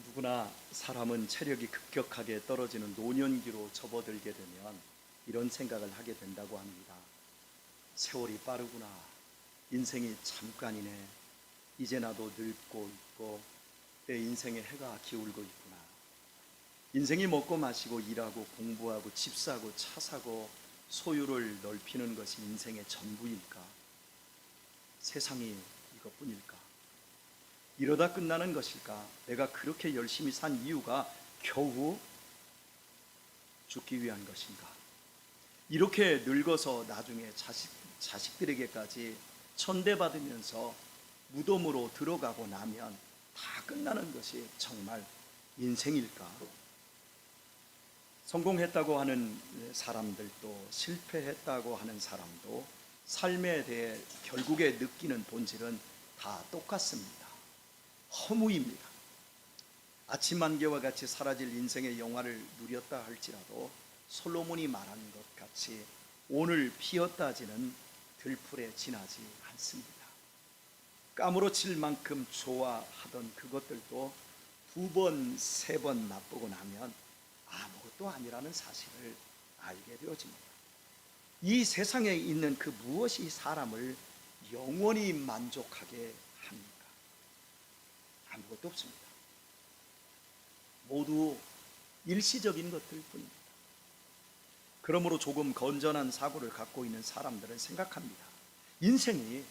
누구나 사람은 체력이 급격하게 떨어지는 노년기로 접어들게 되면 이런 생각을 하게 된다고 합니다. 세월이 빠르구나. 인생이 잠깐이네. 이제 나도 늙고 있고 내 인생에 해가 기울고 있구나. 인생이 먹고 마시고 일하고 공부하고 집 사고 차 사고 소유를 넓히는 것이 인생의 전부일까? 세상이 이것뿐일까? 이러다 끝나는 것일까? 내가 그렇게 열심히 산 이유가 겨우 죽기 위한 것인가? 이렇게 늙어서 나중에 자식들에게까지 천대받으면서 무덤으로 들어가고 나면 다 끝나는 것이 정말 인생일까? 성공했다고 하는 사람들도 실패했다고 하는 사람도 삶에 대해 결국에 느끼는 본질은 다 똑같습니다. 허무입니다. 아침 안개와 같이 사라질 인생의 영화를 누렸다 할지라도 솔로몬이 말한 것 같이 오늘 피었다지는 들풀에 지나지 않습니다. 까무러칠 만큼 좋아하던 그것들도 두 번, 세 번 맛보고 나면 아무것도 아니라는 사실을 알게 되어집니다. 이 세상에 있는 그 무엇이 사람을 영원히 만족하게 합니까? 아무것도 없습니다. 모두 일시적인 것들 뿐입니다. 그러므로 조금 건전한 사고를 갖고 있는 사람들은 생각합니다. 인생이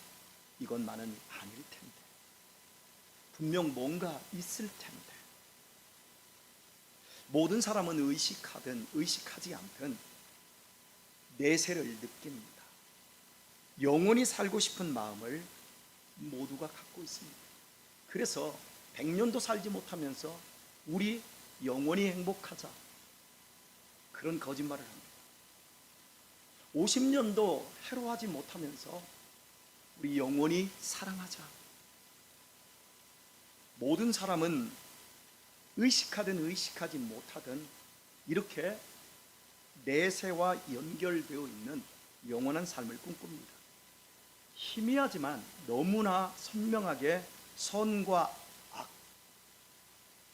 이것만은 아닐 텐데, 분명 뭔가 있을 텐데. 모든 사람은 의식하든 의식하지 않든 내세를 느낍니다. 영원히 살고 싶은 마음을 모두가 갖고 있습니다. 그래서 100년도 살지 못하면서 우리 영원히 행복하자, 그런 거짓말을 합니다. 50년도 해로하지 못하면서 우리 영원히 사랑하자. 모든 사람은 의식하든 의식하지 못하든 이렇게 내세와 연결되어 있는 영원한 삶을 꿈꿉니다. 희미하지만 너무나 선명하게 선과 악,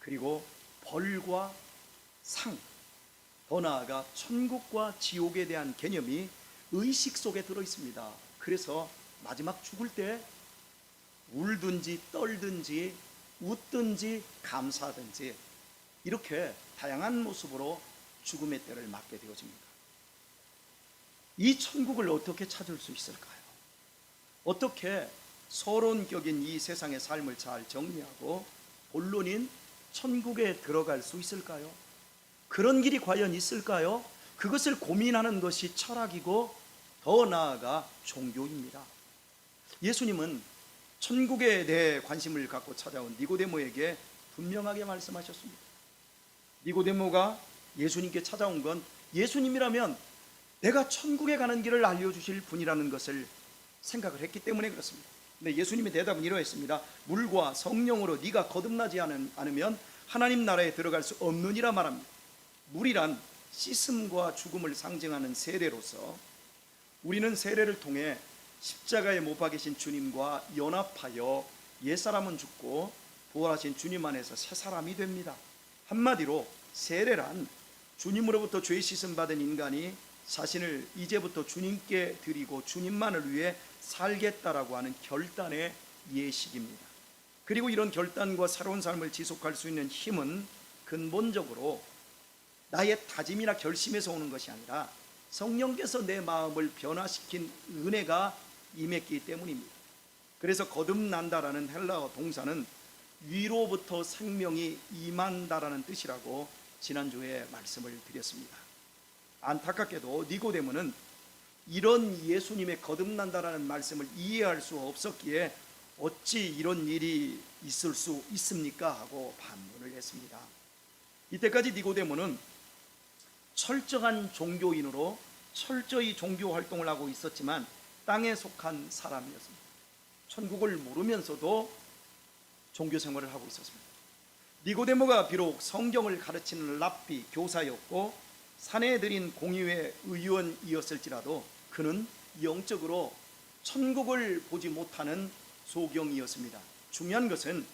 그리고 벌과 상, 더 나아가 천국과 지옥에 대한 개념이 의식 속에 들어 있습니다. 그래서 마지막 죽을 때 울든지 떨든지 웃든지 감사하든지 이렇게 다양한 모습으로 죽음의 때를 맞게 되어집니다. 이 천국을 어떻게 찾을 수 있을까요? 어떻게 서론격인 이 세상의 삶을 잘 정리하고 본론인 천국에 들어갈 수 있을까요? 그런 길이 과연 있을까요? 그것을 고민하는 것이 철학이고 더 나아가 종교입니다. 예수님은 천국에 대해 관심을 갖고 찾아온 니고데모에게 분명하게 말씀하셨습니다. 니고데모가 예수님께 찾아온 건 예수님이라면 내가 천국에 가는 길을 알려주실 분이라는 것을 생각을 했기 때문에 그렇습니다. 근데 예수님의 대답은 이러했습니다. 물과 성령으로 네가 거듭나지 않으면 하나님 나라에 들어갈 수 없느니라 말합니다. 물이란 씻음과 죽음을 상징하는 세례로서 우리는 세례를 통해 십자가에 못 박이신 주님과 연합하여 옛사람은 죽고 부활하신 주님 안에서 새 사람이 됩니다. 한마디로 세례란 주님으로부터 죄 씻음 받은 인간이 자신을 이제부터 주님께 드리고 주님만을 위해 살겠다라고 하는 결단의 예식입니다. 그리고 이런 결단과 새로운 삶을 지속할 수 있는 힘은 근본적으로 나의 다짐이나 결심에서 오는 것이 아니라 성령께서 내 마음을 변화시킨 은혜가 임했기 때문입니다. 그래서 거듭난다라는 헬라어 동사는 위로부터 생명이 임한다라는 뜻이라고 지난주에 말씀을 드렸습니다. 안타깝게도 니고데모는 이런 예수님의 거듭난다라는 말씀을 이해할 수 없었기에 어찌 이런 일이 있을 수 있습니까? 하고 반문을 했습니다. 이때까지 니고데모는 철저한 종교인으로 철저히 종교 활동을 하고 있었지만 땅에 속한 사람이었습니다. 천국을 모르면서도 종교 생활을 하고 있었습니다. 니고데모가 비록 성경을 가르치는 랍비 교사였고 사내들인 공의회 의원이었을지라도 그는 영적으로 천국을 보지 못하는 소경이었습니다. 중요한 것은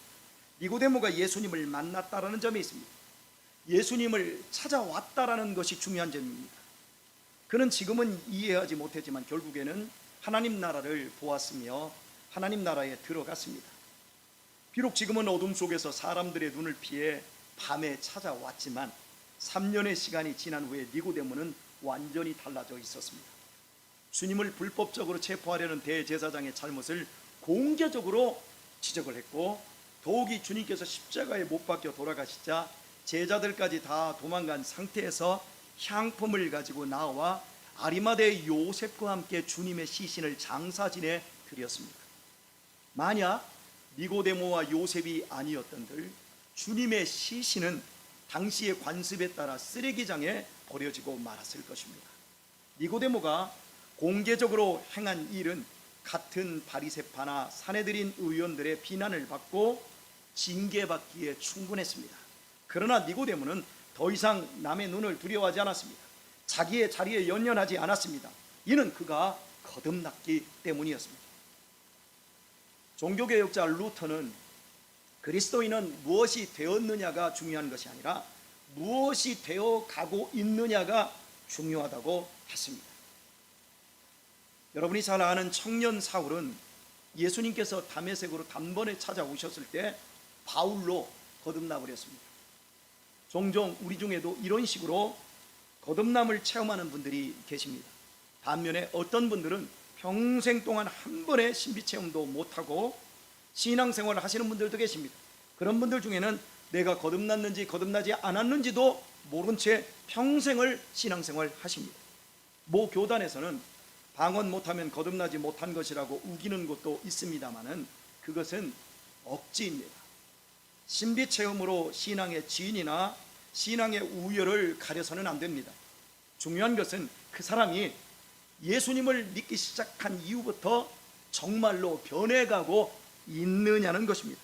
니고데모가 예수님을 만났다라는 점에 있습니다. 예수님을 찾아왔다라는 것이 중요한 점입니다. 그는 지금은 이해하지 못했지만 결국에는 하나님 나라를 보았으며 하나님 나라에 들어갔습니다. 비록 지금은 어둠 속에서 사람들의 눈을 피해 밤에 찾아왔지만 3년의 시간이 지난 후에 니고데모는 완전히 달라져 있었습니다. 주님을 불법적으로 체포하려는 대제사장의 잘못을 공개적으로 지적을 했고, 더욱이 주님께서 십자가에 못 박혀 돌아가시자 제자들까지 다 도망간 상태에서 향품을 가지고 나와 아리마대의 요셉과 함께 주님의 시신을 장사진에 드렸습니다. 만약 니고데모와 요셉이 아니었던들 주님의 시신은 당시의 관습에 따라 쓰레기장에 버려지고 말았을 것입니다. 니고데모가 공개적으로 행한 일은 같은 바리새파나 사내들인 의원들의 비난을 받고 징계받기에 충분했습니다. 그러나 니고데모는 더 이상 남의 눈을 두려워하지 않았습니다. 자기의 자리에 연연하지 않았습니다. 이는 그가 거듭났기 때문이었습니다. 종교개혁자 루터는 그리스도인은 무엇이 되었느냐가 중요한 것이 아니라 무엇이 되어 가고 있느냐가 중요하다고 했습니다. 여러분이 잘 아는 청년 사울은 예수님께서 다메섹으로 단번에 찾아오셨을 때 바울로 거듭나 버렸습니다. 종종 우리 중에도 이런 식으로 거듭남을 체험하는 분들이 계십니다. 반면에 어떤 분들은 평생 동안 한 번의 신비 체험도 못하고 신앙생활을 하시는 분들도 계십니다. 그런 분들 중에는 내가 거듭났는지 거듭나지 않았는지도 모른 채 평생을 신앙생활 하십니다. 모 교단에서는 방언 못하면 거듭나지 못한 것이라고 우기는 것도 있습니다마는 그것은 억지입니다. 신비 체험으로 신앙의 진이나 신앙의 우열을 가려서는 안 됩니다. 중요한 것은 그 사람이 예수님을 믿기 시작한 이후부터 정말로 변해가고 있느냐는 것입니다.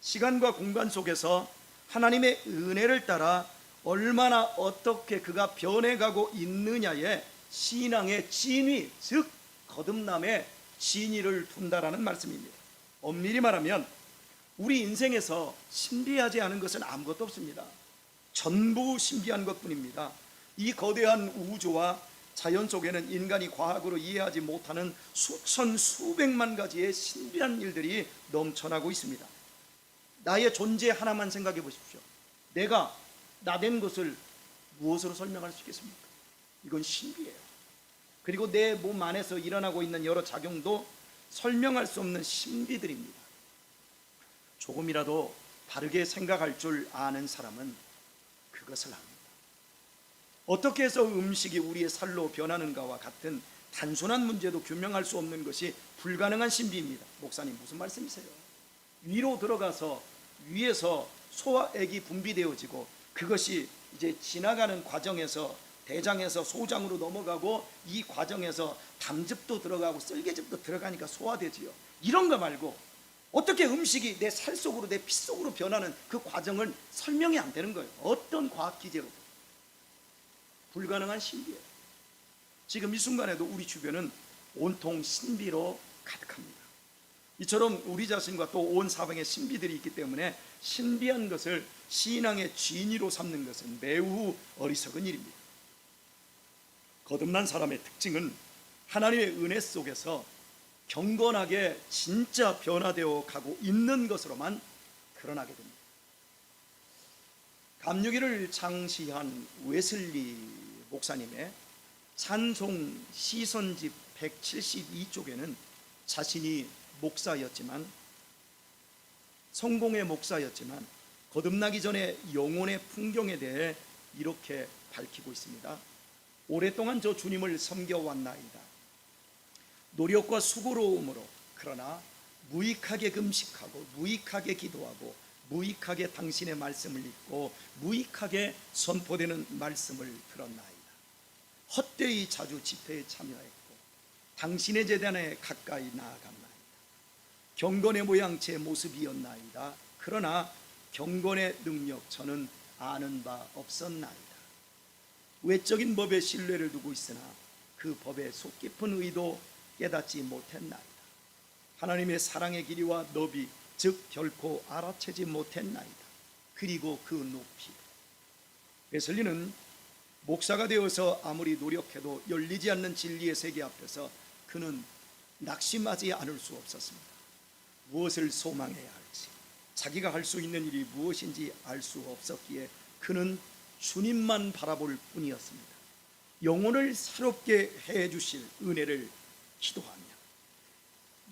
시간과 공간 속에서 하나님의 은혜를 따라 얼마나 어떻게 그가 변해가고 있느냐에 신앙의 진위, 즉 거듭남의 진위를 둔다라는 말씀입니다. 엄밀히 말하면 우리 인생에서 신비하지 않은 것은 아무것도 없습니다. 전부 신비한 것뿐입니다. 이 거대한 우주와 자연 속에는 인간이 과학으로 이해하지 못하는 수천 수백만 가지의 신비한 일들이 넘쳐나고 있습니다. 나의 존재 하나만 생각해 보십시오. 내가 나된 것을 무엇으로 설명할 수 있겠습니까? 이건 신비예요. 그리고 내 몸 안에서 일어나고 있는 여러 작용도 설명할 수 없는 신비들입니다. 조금이라도 다르게 생각할 줄 아는 사람은 그것을 압니다. 어떻게 해서 음식이 우리의 살로 변하는가와 같은 단순한 문제도 규명할 수 없는 것이 불가능한 신비입니다. 목사님 무슨 말씀이세요? 위로 들어가서 위에서 소화액이 분비되어지고 그것이 이제 지나가는 과정에서 대장에서 소장으로 넘어가고 이 과정에서 담즙도 들어가고 쓸개즙도 들어가니까 소화되지요. 이런 거 말고 어떻게 음식이 내 살 속으로 내 피 속으로 변하는 그 과정은 설명이 안 되는 거예요. 어떤 과학 기제로도 불가능한 신비예요. 지금 이 순간에도 우리 주변은 온통 신비로 가득합니다. 이처럼 우리 자신과 또 온 사방에 신비들이 있기 때문에 신비한 것을 신앙의 진위로 삼는 것은 매우 어리석은 일입니다. 거듭난 사람의 특징은 하나님의 은혜 속에서 경건하게 진짜 변화되어 가고 있는 것으로만 드러나게 됩니다. 감유기를 창시한 웨슬리 목사님의 찬송 시선집 172쪽에는 자신이 목사였지만, 성공의 목사였지만 거듭나기 전에 영혼의 풍경에 대해 이렇게 밝히고 있습니다. 오랫동안 저 주님을 섬겨왔나이다. 노력과 수고로움으로, 그러나 무익하게 금식하고 무익하게 기도하고 무익하게 당신의 말씀을 읽고 무익하게 선포되는 말씀을 들었나이다. 헛되이 자주 집회에 참여했고 당신의 제단에 가까이 나아갔나이다. 경건의 모양 제 모습이었나이다. 그러나 경건의 능력 저는 아는 바 없었나이다. 외적인 법에 신뢰를 두고 있으나 그 법의 속 깊은 의도 깨닫지 못했나이다. 하나님의 사랑의 길이와 너비 즉 결코 알아채지 못했나이다. 그리고 그 높이. 웨슬리는 목사가 되어서 아무리 노력해도 열리지 않는 진리의 세계 앞에서 그는 낙심하지 않을 수 없었습니다. 무엇을 소망해야 할지, 자기가 할 수 있는 일이 무엇인지 알 수 없었기에 그는 주님만 바라볼 뿐이었습니다. 영혼을 새롭게 해주실 은혜를 기도하며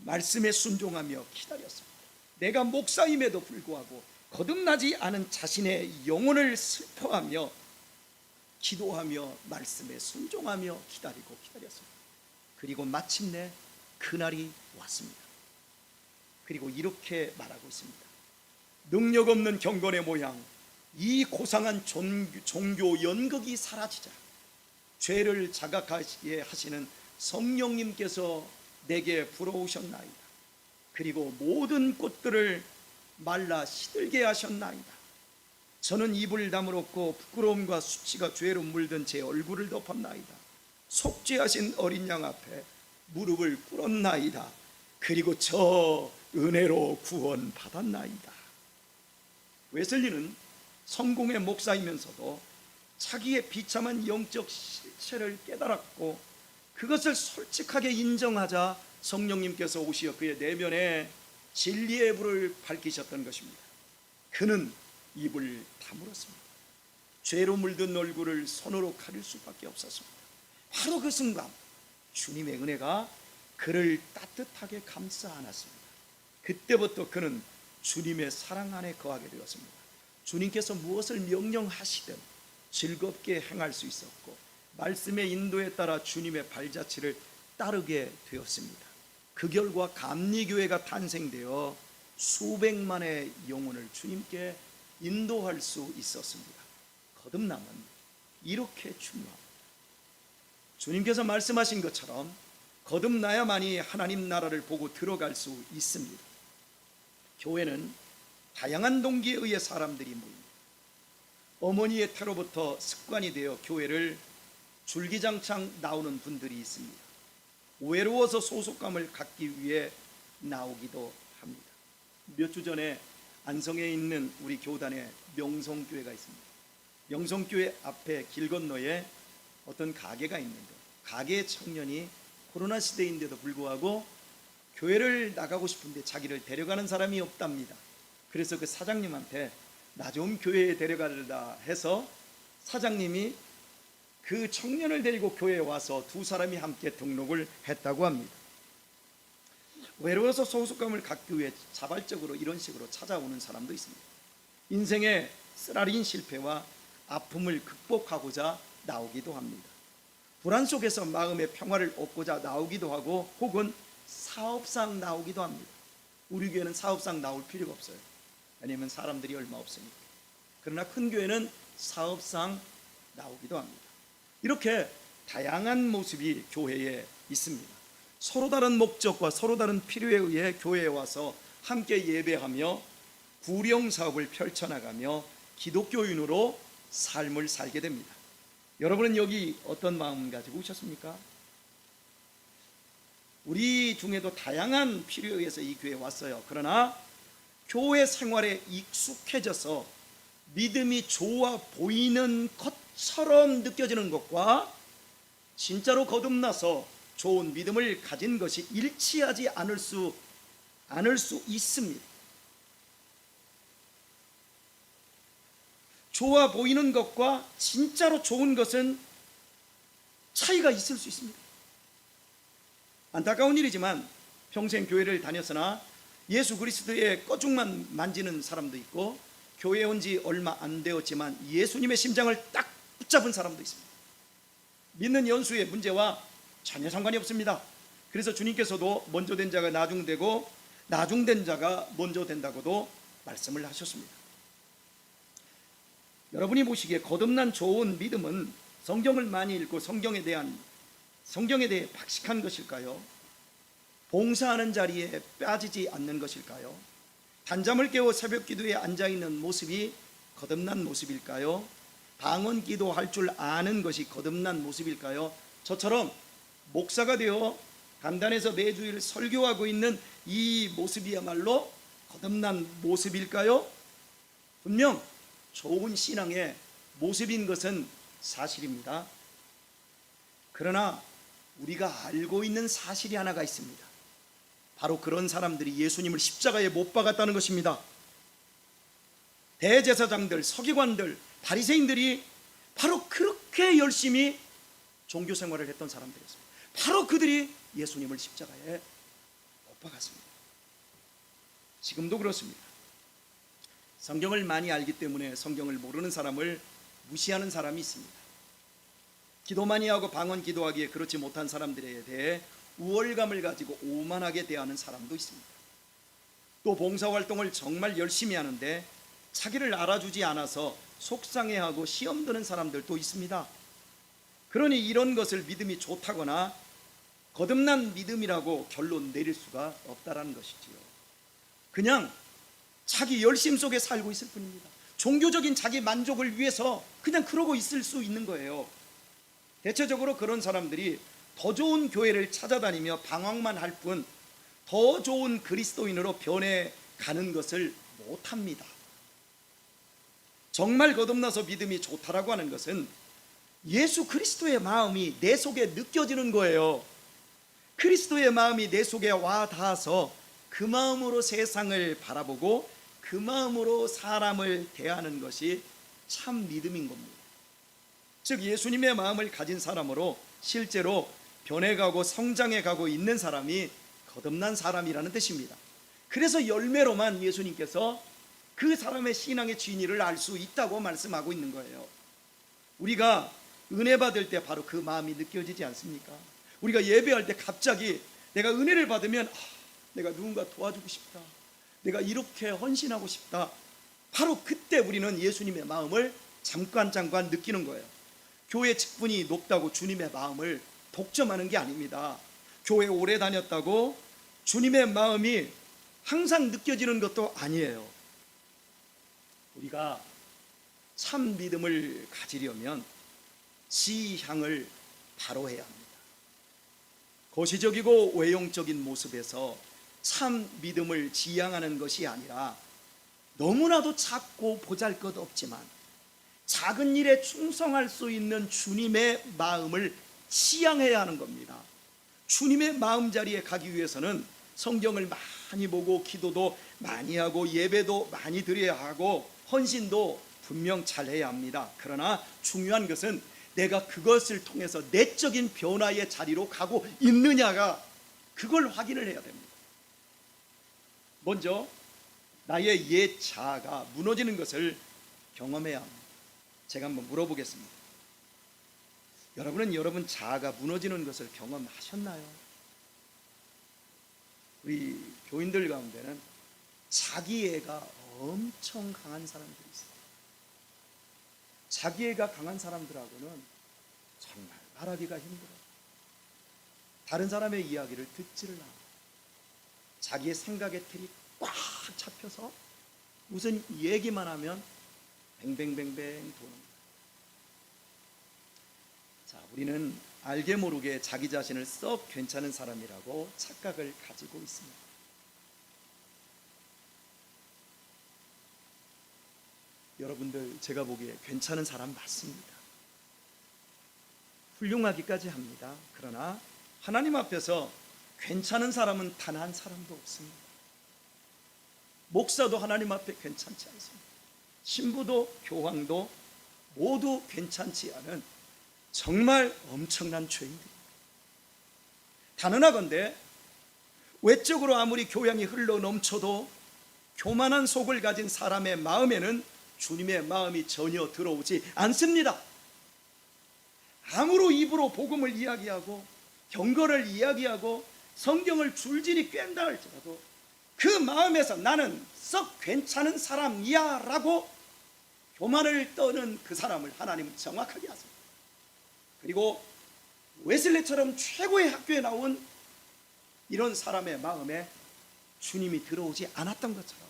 말씀에 순종하며 기다렸습니다. 내가 목사임에도 불구하고 거듭나지 않은 자신의 영혼을 슬퍼하며 기도하며 말씀에 순종하며 기다렸습니다. 그리고 마침내 그날이 왔습니다. 그리고 이렇게 말하고 있습니다. 능력 없는 경건의 모양, 이 고상한 종교 연극이 사라지자 죄를 자각하게 하시는 성령님께서 내게 불어오셨나이다. 그리고 모든 꽃들을 말라 시들게 하셨나이다. 저는 입을 다물었고 부끄러움과 수치가 죄로 물든 제 얼굴을 덮었나이다. 속죄하신 어린 양 앞에 무릎을 꿇었나이다. 그리고 저 은혜로 구원 받았나이다. 웨슬리는 성공의 목사이면서도 자기의 비참한 영적 실체를 깨달았고 그것을 솔직하게 인정하자 성령님께서 오시어 그의 내면에 진리의 불을 밝히셨던 것입니다. 그는 입을 다물었습니다. 죄로 물든 얼굴을 손으로 가릴 수밖에 없었습니다. 바로 그 순간 주님의 은혜가 그를 따뜻하게 감싸 안았습니다. 그때부터 그는 주님의 사랑 안에 거하게 되었습니다. 주님께서 무엇을 명령하시든 즐겁게 행할 수 있었고 말씀의 인도에 따라 주님의 발자취를 따르게 되었습니다. 그 결과 감리교회가 탄생되어 수백만의 영혼을 주님께 인도할 수 있었습니다. 거듭남은 이렇게 중요합니다. 주님께서 말씀하신 것처럼 거듭나야만이 하나님 나라를 보고 들어갈 수 있습니다. 교회는 다양한 동기에 의해 사람들이 모입니다. 어머니의 태로부터 습관이 되어 교회를 줄기장창 나오는 분들이 있습니다. 외로워서 소속감을 갖기 위해 나오기도 합니다. 몇 주 전에 안성에 있는 우리 교단에 명성교회가 있습니다. 명성교회 앞에 길 건너에 어떤 가게가 있는데 가게 청년이 코로나 시대인데도 불구하고 교회를 나가고 싶은데 자기를 데려가는 사람이 없답니다. 그래서 그 사장님한테 나 좀 교회에 데려가려다 해서 사장님이 그 청년을 데리고 교회에 와서 두 사람이 함께 등록을 했다고 합니다. 외로워서 소속감을 갖기 위해 자발적으로 이런 식으로 찾아오는 사람도 있습니다. 인생의 쓰라린 실패와 아픔을 극복하고자 나오기도 합니다. 불안 속에서 마음의 평화를 얻고자 나오기도 하고 혹은 사업상 나오기도 합니다. 우리 교회는 사업상 나올 필요가 없어요. 왜냐하면 사람들이 얼마 없으니까. 그러나 큰 교회는 사업상 나오기도 합니다. 이렇게 다양한 모습이 교회에 있습니다. 서로 다른 목적과 서로 다른 필요에 의해 교회에 와서 함께 예배하며 구령 사업을 펼쳐나가며 기독교인으로 삶을 살게 됩니다. 여러분은 여기 어떤 마음 가지고 오셨습니까? 우리 중에도 다양한 필요에 의해서 이 교회에 왔어요. 그러나 교회 생활에 익숙해져서 믿음이 좋아 보이는 것처럼 느껴지는 것과 진짜로 거듭나서 좋은 믿음을 가진 것이 일치하지 않을 수 있습니다. 좋아 보이는 것과 진짜로 좋은 것은 차이가 있을 수 있습니다. 안타까운 일이지만 평생 교회를 다녔으나 예수 그리스도의 꺼죽만 만지는 사람도 있고 교회에 온 지 얼마 안 되었지만 예수님의 심장을 딱 붙잡은 사람도 있습니다. 믿는 연수의 문제와 전혀 상관이 없습니다. 그래서 주님께서도 먼저 된 자가 나중되고 나중된 자가 먼저 된다고도 말씀을 하셨습니다. 여러분이 보시기에 거듭난 좋은 믿음은 성경을 많이 읽고 성경에 대해 박식한 것일까요? 봉사하는 자리에 빠지지 않는 것일까요? 단잠을 깨워 새벽 기도에 앉아있는 모습이 거듭난 모습일까요? 방언 기도할 줄 아는 것이 거듭난 모습일까요? 저처럼 목사가 되어 간단해서 매주일 설교하고 있는 이 모습이야말로 거듭난 모습일까요? 분명 좋은 신앙의 모습인 것은 사실입니다. 그러나 우리가 알고 있는 사실이 하나가 있습니다. 바로 그런 사람들이 예수님을 십자가에 못 박았다는 것입니다. 대제사장들, 서기관들, 바리새인들이 바로 그렇게 열심히 종교 생활을 했던 사람들이었습니다. 바로 그들이 예수님을 십자가에 못 박았습니다. 지금도 그렇습니다. 성경을 많이 알기 때문에 성경을 모르는 사람을 무시하는 사람이 있습니다. 기도 많이 하고 방언 기도하기에 그렇지 못한 사람들에 대해 우월감을 가지고 오만하게 대하는 사람도 있습니다. 또 봉사활동을 정말 열심히 하는데 자기를 알아주지 않아서 속상해하고 시험 드는 사람들도 있습니다. 그러니 이런 것을 믿음이 좋다거나 거듭난 믿음이라고 결론 내릴 수가 없다라는 것이지요. 그냥 자기 열심 속에 살고 있을 뿐입니다. 종교적인 자기 만족을 위해서 그냥 그러고 있을 수 있는 거예요. 대체적으로 그런 사람들이 더 좋은 교회를 찾아다니며 방황만 할 뿐 더 좋은 그리스도인으로 변해가는 것을 못합니다. 정말 거듭나서 믿음이 좋다라고 하는 것은 예수 그리스도의 마음이 내 속에 느껴지는 거예요. 그리스도의 마음이 내 속에 와 닿아서 그 마음으로 세상을 바라보고 그 마음으로 사람을 대하는 것이 참 믿음인 겁니다. 즉 예수님의 마음을 가진 사람으로 실제로 변해가고 성장해가고 있는 사람이 거듭난 사람이라는 뜻입니다. 그래서 열매로만 예수님께서 그 사람의 신앙의 진위를 알 수 있다고 말씀하고 있는 거예요. 우리가 은혜 받을 때 바로 그 마음이 느껴지지 않습니까? 우리가 예배할 때 갑자기 내가 은혜를 받으면 내가 누군가 도와주고 싶다, 내가 이렇게 헌신하고 싶다, 바로 그때 우리는 예수님의 마음을 잠깐 느끼는 거예요. 교회 직분이 높다고 주님의 마음을 독점하는 게 아닙니다. 교회 오래 다녔다고 주님의 마음이 항상 느껴지는 것도 아니에요. 우리가 참 믿음을 가지려면 지향을 바로 해야 합니다. 거시적이고 외형적인 모습에서 참 믿음을 지향하는 것이 아니라 너무나도 작고 보잘것없지만 작은 일에 충성할 수 있는 주님의 마음을 지향해야 하는 겁니다. 주님의 마음자리에 가기 위해서는 성경을 많이 보고 기도도 많이 하고 예배도 많이 드려야 하고 헌신도 분명 잘해야 합니다. 그러나 중요한 것은 내가 그것을 통해서 내적인 변화의 자리로 가고 있느냐가, 그걸 확인을 해야 됩니다. 먼저 나의 옛 자아가 무너지는 것을 경험해야 합니다. 제가 한번 물어보겠습니다. 여러분은 여러분 자아가 무너지는 것을 경험하셨나요? 우리 교인들 가운데는 자기애가 엄청 강한 사람들이 있어요. 자기애가 강한 사람들하고는 정말 말하기가 힘들어요. 다른 사람의 이야기를 듣지를 않아요. 자기의 생각의 틀이 꽉 잡혀서 무슨 얘기만 하면 뱅뱅뱅뱅 도는 거예요. 자, 우리는 알게 모르게 자기 자신을 썩 괜찮은 사람이라고 착각을 가지고 있습니다. 여러분들, 제가 보기에 괜찮은 사람 맞습니다. 훌륭하기까지 합니다. 그러나 하나님 앞에서 괜찮은 사람은 단 한 사람도 없습니다. 목사도 하나님 앞에 괜찮지 않습니다. 신부도 교황도 모두 괜찮지 않은 정말 엄청난 죄인들입니다. 단언하건대 외적으로 아무리 교양이 흘러 넘쳐도 교만한 속을 가진 사람의 마음에는 주님의 마음이 전혀 들어오지 않습니다. 아무로 입으로 복음을 이야기하고 경건을 이야기하고 성경을 줄줄이 꿰는다 할지라도 그 마음에서 나는 썩 괜찮은 사람이야 라고 교만을 떠는 그 사람을 하나님은 정확하게 아십니다. 그리고 웨슬리처럼 최고의 학교에 나온 이런 사람의 마음에 주님이 들어오지 않았던 것처럼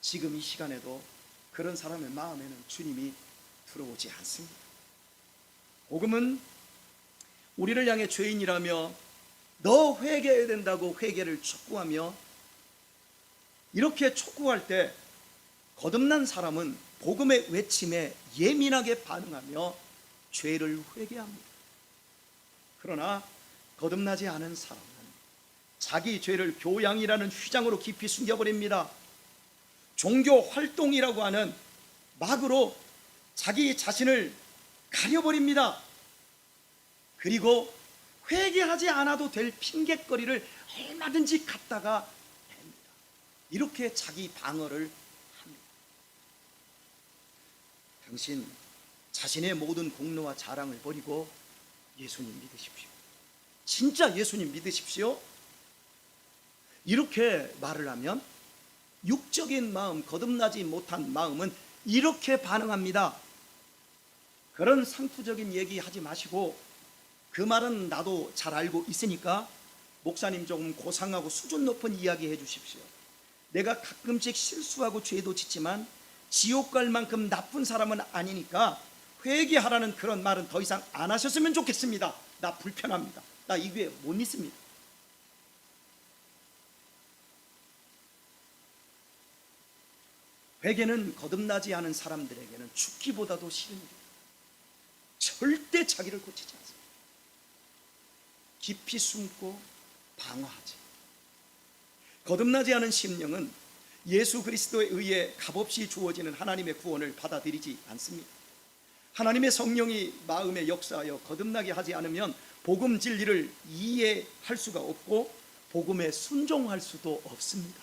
지금 이 시간에도 그런 사람의 마음에는 주님이 들어오지 않습니다. 복음은 우리를 향해 죄인이라며 너 회개해야 된다고 회개를 촉구하며 이렇게 촉구할 때 거듭난 사람은 복음의 외침에 예민하게 반응하며 죄를 회개합니다. 그러나 거듭나지 않은 사람은 자기 죄를 교양이라는 휘장으로 깊이 숨겨버립니다. 종교 활동이라고 하는 막으로 자기 자신을 가려버립니다. 그리고 회개하지 않아도 될 핑곗거리를 얼마든지 갖다가 냅니다. 이렇게 자기 방어를 합니다. 당신 자신의 모든 공로와 자랑을 버리고 예수님 믿으십시오. 진짜 예수님 믿으십시오. 이렇게 말을 하면 육적인 마음, 거듭나지 못한 마음은 이렇게 반응합니다. 그런 상투적인 얘기 하지 마시고, 그 말은 나도 잘 알고 있으니까 목사님 조금 고상하고 수준 높은 이야기 해 주십시오. 내가 가끔씩 실수하고 죄도 짓지만 지옥 갈 만큼 나쁜 사람은 아니니까 회개하라는 그런 말은 더 이상 안 하셨으면 좋겠습니다. 나 불편합니다. 나 이 교회 못 있습니다. 회개는 거듭나지 않은 사람들에게는 죽기보다도 싫은 일이에요. 절대 자기를 고치지 않습니다. 깊이 숨고 방어하지. 거듭나지 않은 심령은 예수 그리스도에 의해 값없이 주어지는 하나님의 구원을 받아들이지 않습니다. 하나님의 성령이 마음에 역사하여 거듭나게 하지 않으면 복음 진리를 이해할 수가 없고 복음에 순종할 수도 없습니다.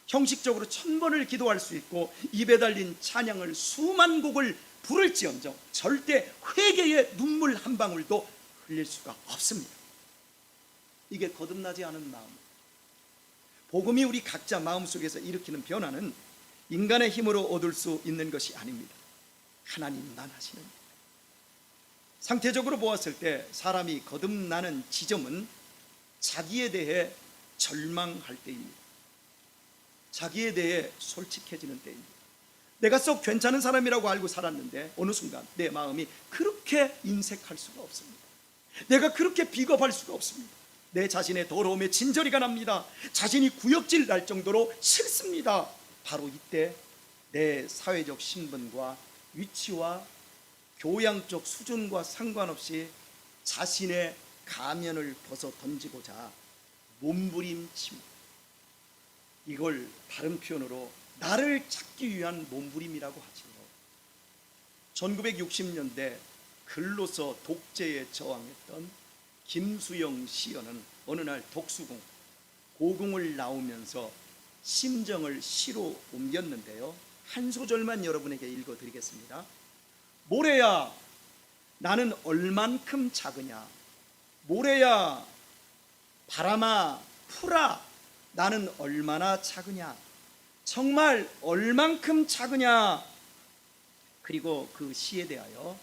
형식적으로 1000번을 기도할 수 있고 입에 달린 찬양을 수만 곡을 부를지언정 절대 회개의 눈물 한 방울도 흘릴 수가 없습니다. 이게 거듭나지 않은 마음. 복음이 우리 각자 마음속에서 일으키는 변화는 인간의 힘으로 얻을 수 있는 것이 아닙니다. 하나님만 하시는 것. 상태적으로 보았을 때 사람이 거듭나는 지점은 자기에 대해 절망할 때입니다. 자기에 대해 솔직해지는 때입니다. 내가 썩 괜찮은 사람이라고 알고 살았는데 어느 순간 내 마음이 그렇게 인색할 수가 없습니다. 내가 그렇게 비겁할 수가 없습니다. 내 자신의 더러움에 진저리가 납니다. 자신이 구역질 날 정도로 싫습니다. 바로 이때 내 사회적 신분과 위치와 교양적 수준과 상관없이 자신의 가면을 벗어 던지고자 몸부림칩니다. 이걸 다른 표현으로 나를 찾기 위한 몸부림이라고 하지요. 1960년대 글로서 독재에 저항했던 김수영 시인은 어느 날 독수궁, 고궁을 나오면서 심정을 시로 옮겼는데요. 한 소절만 여러분에게 읽어드리겠습니다. 모래야 나는 얼만큼 작으냐, 모래야 바람아 풀아 나는 얼마나 작으냐, 정말 얼만큼 작으냐. 그리고 그 시에 대하여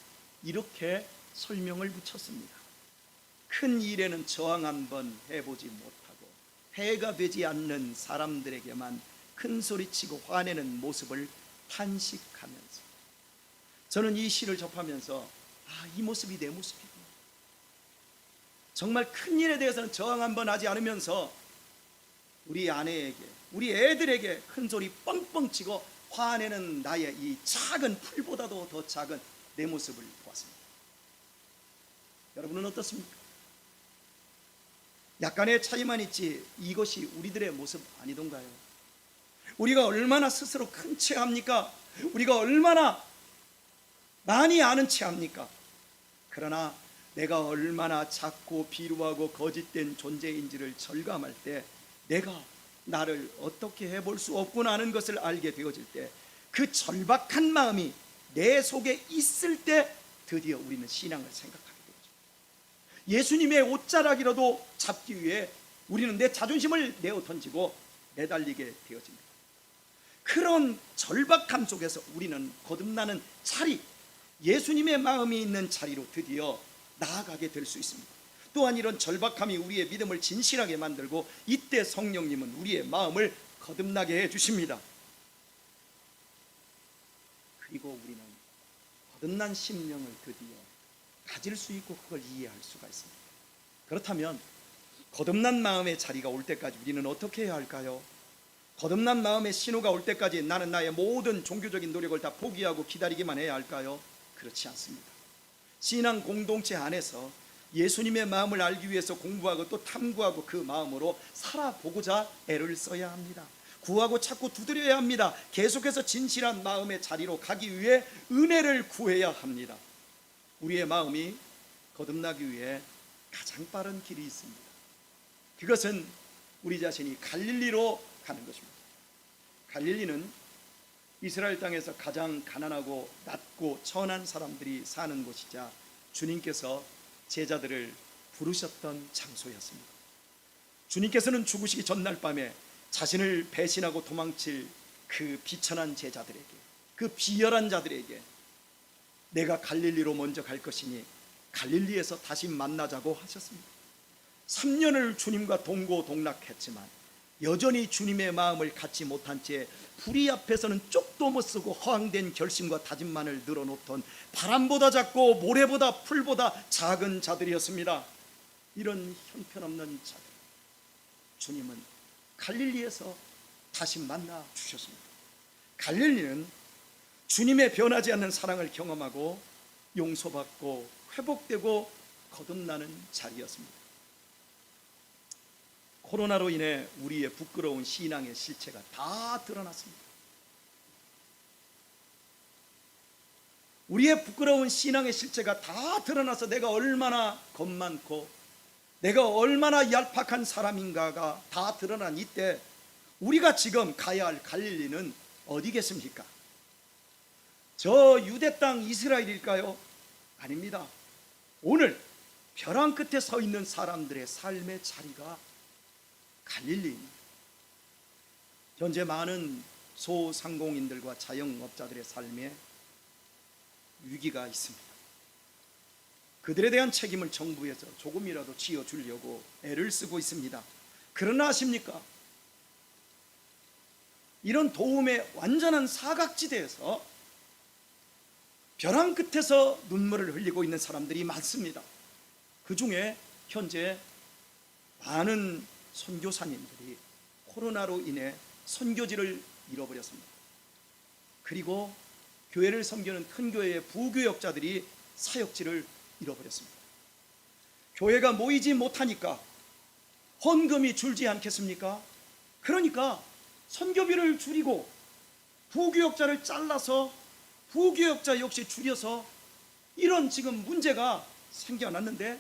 이렇게 설명을 붙였습니다. 큰 일에는 저항 한번 해보지 못하고 해가 되지 않는 사람들에게만 큰 소리치고 화내는 모습을 탄식하면서, 저는 이 시를 접하면서 이 모습이 내 모습이구나. 정말 큰 일에 대해서는 저항 한번 하지 않으면서 우리 아내에게, 우리 애들에게 큰 소리 뻥뻥 치고 화내는 나의 이 작은 풀보다도 더 작은 내 모습을 보았습니다. 여러분은 어떻습니까? 약간의 차이만 있지 이것이 우리들의 모습 아니던가요? 우리가 얼마나 스스로 큰 채 합니까? 우리가 얼마나 많이 아는 채 합니까? 그러나 내가 얼마나 작고 비루하고 거짓된 존재인지를 절감할 때, 내가 나를 어떻게 해볼 수 없구나 하는 것을 알게 되어질 때, 그 절박한 마음이 내 속에 있을 때 드디어 우리는 신앙을 생각하게 되죠. 예수님의 옷자락이라도 잡기 위해 우리는 내 자존심을 내어 던지고 매달리게 되어집니다. 그런 절박함 속에서 우리는 거듭나는 자리, 예수님의 마음이 있는 자리로 드디어 나아가게 될 수 있습니다. 또한 이런 절박함이 우리의 믿음을 진실하게 만들고, 이때 성령님은 우리의 마음을 거듭나게 해주십니다. 그리고 우리는 거듭난 심령을 드디어 가질 수 있고 그걸 이해할 수가 있습니다. 그렇다면 거듭난 마음의 자리가 올 때까지 우리는 어떻게 해야 할까요? 거듭난 마음의 신호가 올 때까지 나는 나의 모든 종교적인 노력을 다 포기하고 기다리기만 해야 할까요? 그렇지 않습니다. 신앙 공동체 안에서 예수님의 마음을 알기 위해서 공부하고 또 탐구하고 그 마음으로 살아보고자 애를 써야 합니다. 구하고 찾고 두드려야 합니다. 계속해서 진실한 마음의 자리로 가기 위해 은혜를 구해야 합니다. 우리의 마음이 거듭나기 위해 가장 빠른 길이 있습니다. 그것은 우리 자신이 갈릴리로 가는 것입니다. 갈릴리는 이스라엘 땅에서 가장 가난하고 낮고 천한 사람들이 사는 곳이자 주님께서 제자들을 부르셨던 장소였습니다. 주님께서는 죽으시기 전날 밤에 자신을 배신하고 도망칠 그 비천한 제자들에게, 그 비열한 자들에게 내가 갈릴리로 먼저 갈 것이니 갈릴리에서 다시 만나자고 하셨습니다. 3년을 주님과 동고동락했지만 여전히 주님의 마음을 갖지 못한 채 불의 앞에서는 쪽도 못 쓰고 허황된 결심과 다짐만을 늘어놓던 바람보다 작고 모래보다 풀보다 작은 자들이었습니다. 이런 형편없는 자들, 주님은 갈릴리에서 다시 만나 주셨습니다. 갈릴리는 주님의 변하지 않는 사랑을 경험하고 용서받고 회복되고 거듭나는 자리였습니다. 코로나로 인해 우리의 부끄러운 신앙의 실체가 다 드러났습니다. 우리의 부끄러운 신앙의 실체가 다 드러나서 내가 얼마나 겁 많고 내가 얼마나 얄팍한 사람인가가 다 드러난 이때 우리가 지금 가야 할 갈릴리는 어디겠습니까? 저 유대 땅 이스라엘일까요? 아닙니다. 오늘 벼랑 끝에 서 있는 사람들의 삶의 자리가 갈릴리입니다. 현재 많은 소상공인들과 자영업자들의 삶에 위기가 있습니다. 그들에 대한 책임을 정부에서 조금이라도 지어주려고 애를 쓰고 있습니다. 그러나 아십니까? 이런 도움의 완전한 사각지대에서 벼랑 끝에서 눈물을 흘리고 있는 사람들이 많습니다. 그 중에 현재 많은 선교사님들이 코로나로 인해 선교지를 잃어버렸습니다. 그리고 교회를 섬기는 큰 교회의 부교역자들이 사역지를 잃어버렸습니다. 교회가 모이지 못하니까 헌금이 줄지 않겠습니까? 그러니까 선교비를 줄이고 부교역자를 잘라서 부교역자 역시 줄여서 이런 지금 문제가 생겨났는데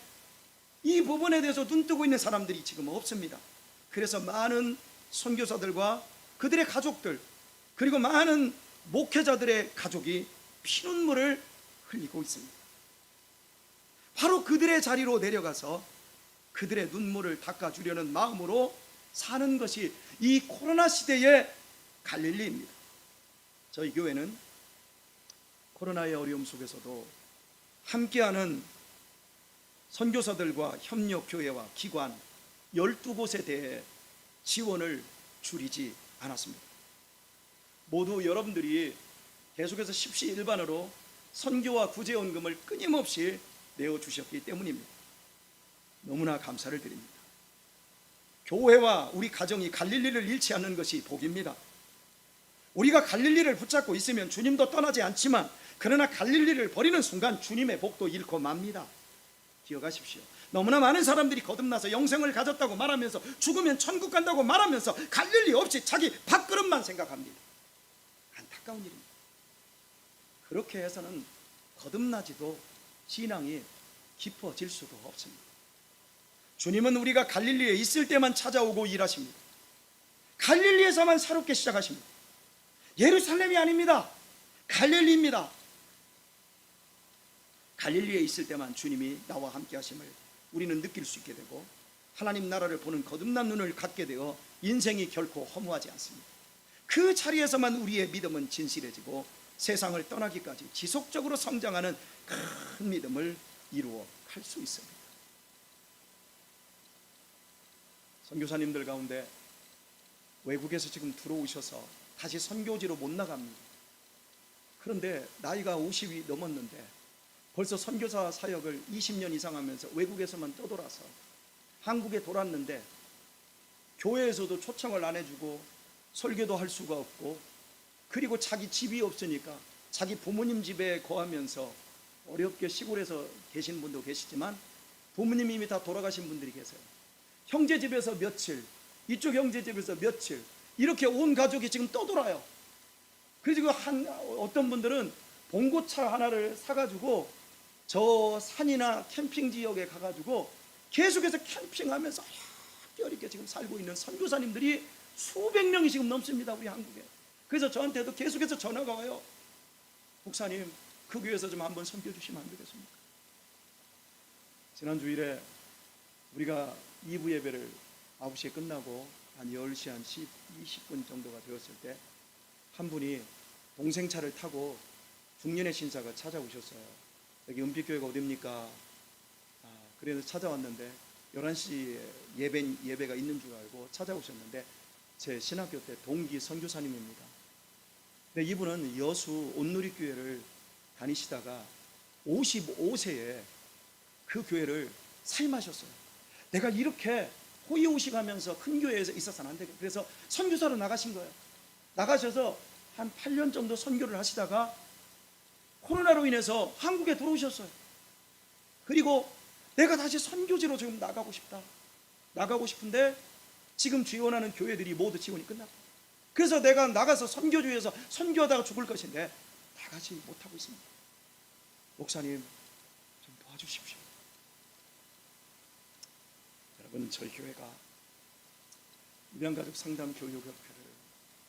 이 부분에 대해서 눈뜨고 있는 사람들이 지금 없습니다. 그래서 많은 선교사들과 그들의 가족들 그리고 많은 목회자들의 가족이 피눈물을 흘리고 있습니다. 바로 그들의 자리로 내려가서 그들의 눈물을 닦아주려는 마음으로 사는 것이 이 코로나 시대의 갈릴리입니다. 저희 교회는 코로나의 어려움 속에서도 함께하는 선교사들과 협력교회와 기관 12곳에 대해 지원을 줄이지 않았습니다. 모두 여러분들이 계속해서 십시일반으로 선교와 구제원금을 끊임없이 내어주셨기 때문입니다. 너무나 감사를 드립니다. 교회와 우리 가정이 갈릴리를 잃지 않는 것이 복입니다. 우리가 갈릴리를 붙잡고 있으면 주님도 떠나지 않지만 그러나 갈릴리를 버리는 순간 주님의 복도 잃고 맙니다. 기억하십시오. 너무나 많은 사람들이 거듭나서 영생을 가졌다고 말하면서 죽으면 천국 간다고 말하면서 갈릴리 없이 자기 밥그릇만 생각합니다. 안타까운 일입니다. 그렇게 해서는 거듭나지도 신앙이 깊어질 수도 없습니다. 주님은 우리가 갈릴리에 있을 때만 찾아오고 일하십니다. 갈릴리에서만 새롭게 시작하십니다. 예루살렘이 아닙니다. 갈릴리입니다. 갈릴리에 있을 때만 주님이 나와 함께 하심을 우리는 느낄 수 있게 되고 하나님 나라를 보는 거듭난 눈을 갖게 되어 인생이 결코 허무하지 않습니다. 그 자리에서만 우리의 믿음은 진실해지고 세상을 떠나기까지 지속적으로 성장하는 큰 믿음을 이루어 갈 수 있습니다. 선교사님들 가운데 외국에서 지금 들어오셔서 다시 선교지로 못 나갑니다. 그런데 나이가 50이 넘었는데 벌써 선교사 사역을 20년 이상 하면서 외국에서만 떠돌아서 한국에 돌았는데 교회에서도 초청을 안 해주고 설교도 할 수가 없고, 그리고 자기 집이 없으니까 자기 부모님 집에 거하면서 어렵게 시골에서 계신 분도 계시지만 부모님이 이미 다 돌아가신 분들이 계세요. 형제 집에서 며칠, 이쪽 형제 집에서 며칠, 이렇게 온 가족이 지금 떠돌아요. 그리고 어떤 분들은 봉고차 하나를 사가지고 저 산이나 캠핑 지역에 가가지고 계속해서 캠핑하면서 어렵게 지금 살고 있는 선교사님들이 수백 명이 지금 넘습니다, 우리 한국에. 그래서 저한테도 계속해서 전화가 와요. 목사님, 그 교회에서 좀 한번 섬겨주시면 안 되겠습니까? 지난 주일에 우리가 2부 예배를 9시에 끝나고 한 10시 한 20분 정도가 되었을 때 한 분이 동생 차를 타고 중년의 신사가 찾아오셨어요. 여기 은빛교회가 어딥니까? 그래서 찾아왔는데 11시에 예배가 있는 줄 알고 찾아오셨는데 제 신학교 때 동기 선교사님입니다. 근데 이분은 여수 온누리교회를 다니시다가 55세에 그 교회를 사임하셨어요. 내가 이렇게 호의호식하면서 큰 교회에서 있어서는 안 되겠다. 그래서 선교사로 나가신 거예요. 나가셔서 한 8년 정도 선교를 하시다가 코로나로 인해서 한국에 들어오셨어요. 그리고 내가 다시 선교지로 지금 나가고 싶다. 나가고 싶은데 지금 지원하는 교회들이 모두 지원이 끝났다. 그래서 내가 나가서 선교주에서 선교하다가 죽을 것인데 나가지 못하고 있습니다. 목사님 좀 도와주십시오. 여러분, 저희 교회가 입양가족 상담 교육협회를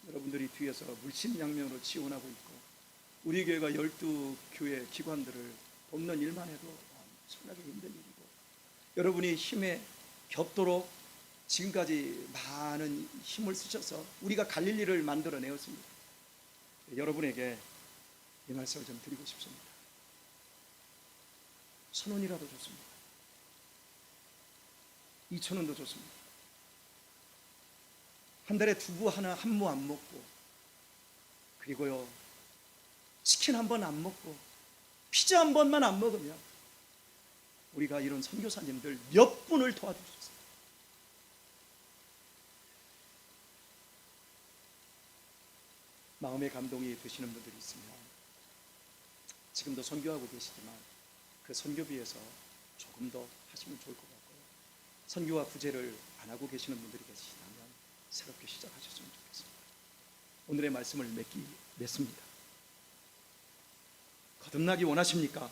여러분들이 뒤에서 물심양면으로 지원하고 있고, 우리 교회가 12교회 기관들을 돕는 일만 해도 엄청나게 힘든 일이고, 여러분이 힘에 겹도록 지금까지 많은 힘을 쓰셔서 우리가 갈릴리를 만들어내었습니다. 여러분에게 이 말씀을 좀 드리고 싶습니다. 1,000원이라도 좋습니다. 2,000원도 좋습니다. 한 달에 두부 하나 한 무 안 먹고, 그리고요 치킨 한 번 안 먹고 피자 한 번만 안 먹으면 우리가 이런 선교사님들 몇 분을 도와주셨어요. 마음의 감동이 되시는 분들이 있으면 지금도 선교하고 계시지만 그 선교비에서 조금 더 하시면 좋을 것 같고요. 선교와 구제를 안 하고 계시는 분들이 계시다면 새롭게 시작하셨으면 좋겠습니다. 오늘의 말씀을 맺습니다. 거듭나기 원하십니까?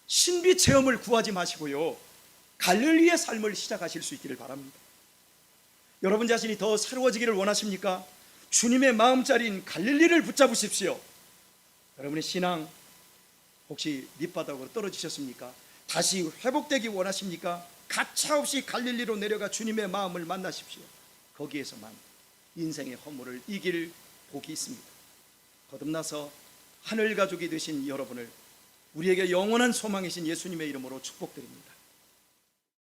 신비 체험을 구하지 마시고요, 갈릴리의 삶을 시작하실 수 있기를 바랍니다. 여러분 자신이 더 새로워지기를 원하십니까? 주님의 마음자리인 갈릴리를 붙잡으십시오. 여러분의 신앙 혹시 밑바닥으로 떨어지셨습니까? 다시 회복되기 원하십니까? 가차없이 갈릴리로 내려가 주님의 마음을 만나십시오. 거기에서만 인생의 허물을 이길 복이 있습니다. 거듭나서 하늘 가족이 되신 여러분을 우리에게 영원한 소망이신 예수님의 이름으로 축복드립니다.